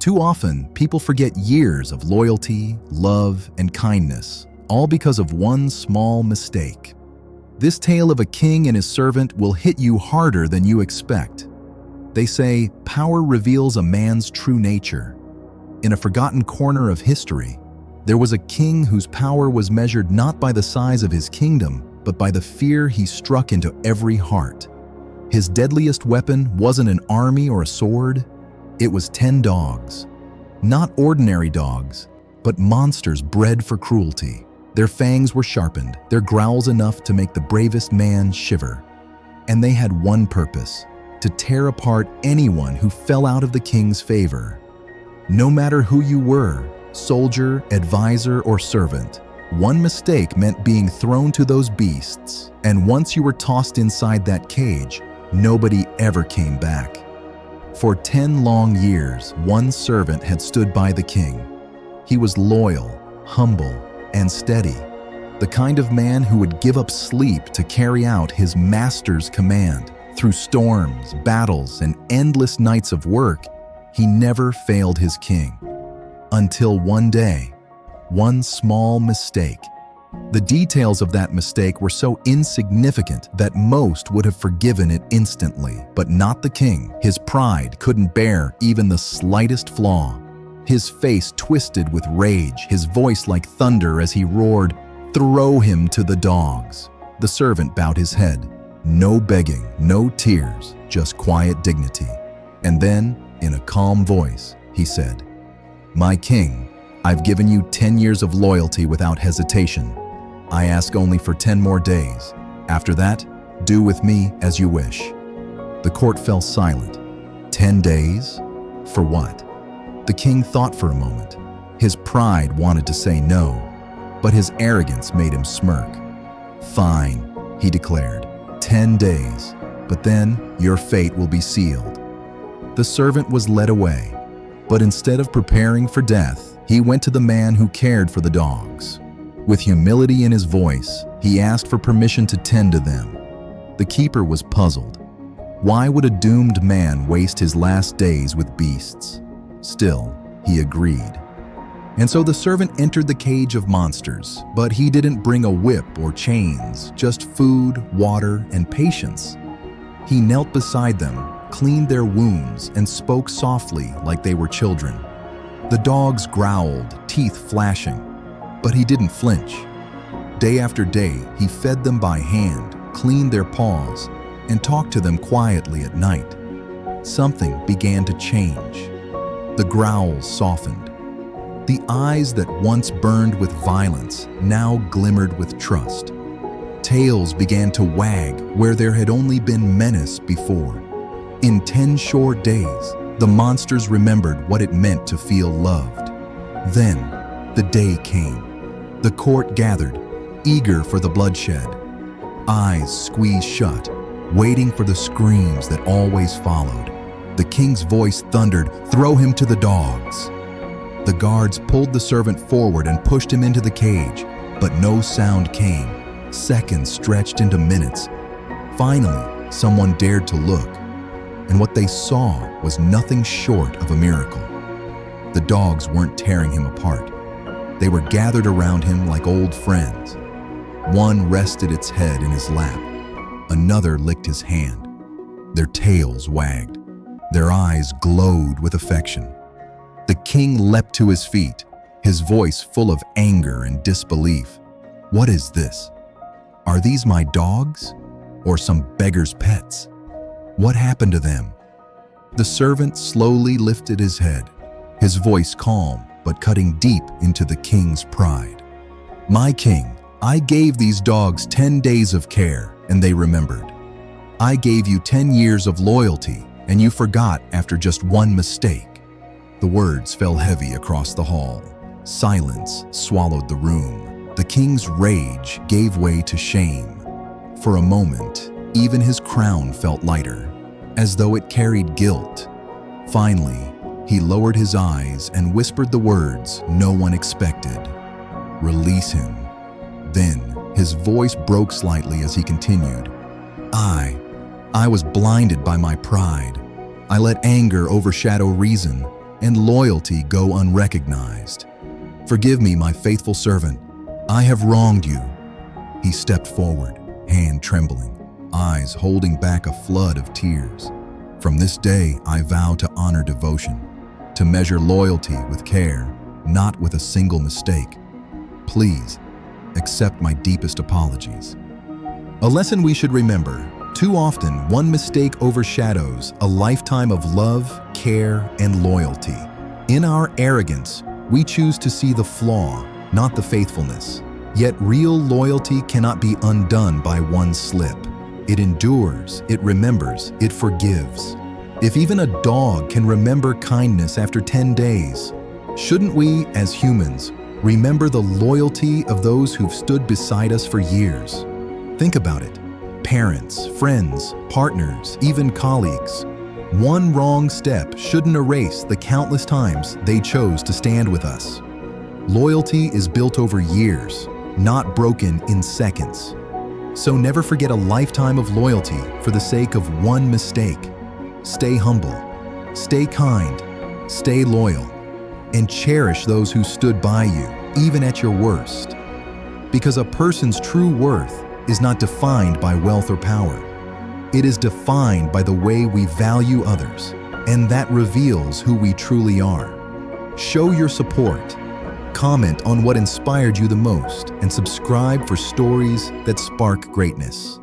Too often, people forget years of loyalty, love, and kindness, all because of one small mistake. This tale of a king and his servant will hit you harder than you expect. They say power reveals a man's true nature. In a forgotten corner of history, there was a king whose power was measured not by the size of his kingdom, but by the fear he struck into every heart. His deadliest weapon wasn't an army or a sword, it was 10 dogs. Not ordinary dogs, but monsters bred for cruelty. Their fangs were sharpened, their growls enough to make the bravest man shiver. And they had one purpose: to tear apart anyone who fell out of the king's favor. No matter who you were, soldier, advisor, or servant, one mistake meant being thrown to those beasts, and once you were tossed inside that cage, nobody ever came back. For 10 long years, one servant had stood by the king. He was loyal, humble, and steady, the kind of man who would give up sleep to carry out his master's command. Through storms, battles, and endless nights of work, he never failed his king. Until one day, one small mistake. The details of that mistake were so insignificant that most would have forgiven it instantly, but not the king. His pride couldn't bear even the slightest flaw. His face twisted with rage, his voice like thunder as he roared, "Throw him to the dogs." The servant bowed his head. No begging, no tears, just quiet dignity. And then, in a calm voice, he said, "My king, I've given you 10 years of loyalty without hesitation. I ask only for 10 more days. After that, do with me as you wish." The court fell silent. 10 days? For what? The king thought for a moment. His pride wanted to say no, but his arrogance made him smirk. "Fine," he declared. 10 days, but then your fate will be sealed." The servant was led away, but instead of preparing for death, he went to the man who cared for the dogs. With humility in his voice, he asked for permission to tend to them. The keeper was puzzled. Why would a doomed man waste his last days with beasts? Still, he agreed. And so the servant entered the cage of monsters, but he didn't bring a whip or chains, just food, water, and patience. He knelt beside them, cleaned their wounds, and spoke softly like they were children. The dogs growled, teeth flashing, but he didn't flinch. Day after day, he fed them by hand, cleaned their paws, and talked to them quietly at night. Something began to change. The growls softened. The eyes that once burned with violence now glimmered with trust. Tails began to wag where there had only been menace before. In 10 short days, the monsters remembered what it meant to feel loved. Then, the day came. The court gathered, eager for the bloodshed. Eyes squeezed shut, waiting for the screams that always followed. The king's voice thundered, "Throw him to the dogs." The guards pulled the servant forward and pushed him into the cage, but no sound came. Seconds stretched into minutes. Finally, someone dared to look, and what they saw was nothing short of a miracle. The dogs weren't tearing him apart. They were gathered around him like old friends. One rested its head in his lap. Another licked his hand. Their tails wagged. Their eyes glowed with affection. The king leapt to his feet, his voice full of anger and disbelief. "What is this? Are these my dogs? Or some beggar's pets? What happened to them?" The servant slowly lifted his head, his voice calm but cutting deep into the king's pride. "My king, I gave these dogs 10 days of care, and they remembered. I gave you 10 years of loyalty, and you forgot after just one mistake." The words fell heavy across the hall. Silence swallowed the room. The king's rage gave way to shame. For a moment, even his crown felt lighter, as though it carried guilt. Finally, he lowered his eyes and whispered the words no one expected. "Release him." Then, his voice broke slightly as he continued. I was blinded by my pride. I let anger overshadow reason, and loyalty go unrecognized. Forgive me, my faithful servant. I have wronged you. He stepped forward, hand trembling, eyes holding back a flood of tears. From this day, I vow to honor devotion, to measure loyalty with care, not with a single mistake. Please, accept my deepest apologies. A lesson we should remember: too often, one mistake overshadows a lifetime of love, care, and loyalty. In our arrogance, we choose to see the flaw, not the faithfulness. Yet real loyalty cannot be undone by one slip. It endures, it remembers, it forgives. If even a dog can remember kindness after 10 days, shouldn't we, as humans, remember the loyalty of those who've stood beside us for years? Think about it. Parents, friends, partners, even colleagues. One wrong step shouldn't erase the countless times they chose to stand with us. Loyalty is built over years, not broken in seconds. So never forget a lifetime of loyalty for the sake of one mistake. Stay humble, stay kind, stay loyal, and cherish those who stood by you, even at your worst. Because a person's true worth is not defined by wealth or power. It is defined by the way we value others, and that reveals who we truly are. Show your support, comment on what inspired you the most, and subscribe for stories that spark greatness.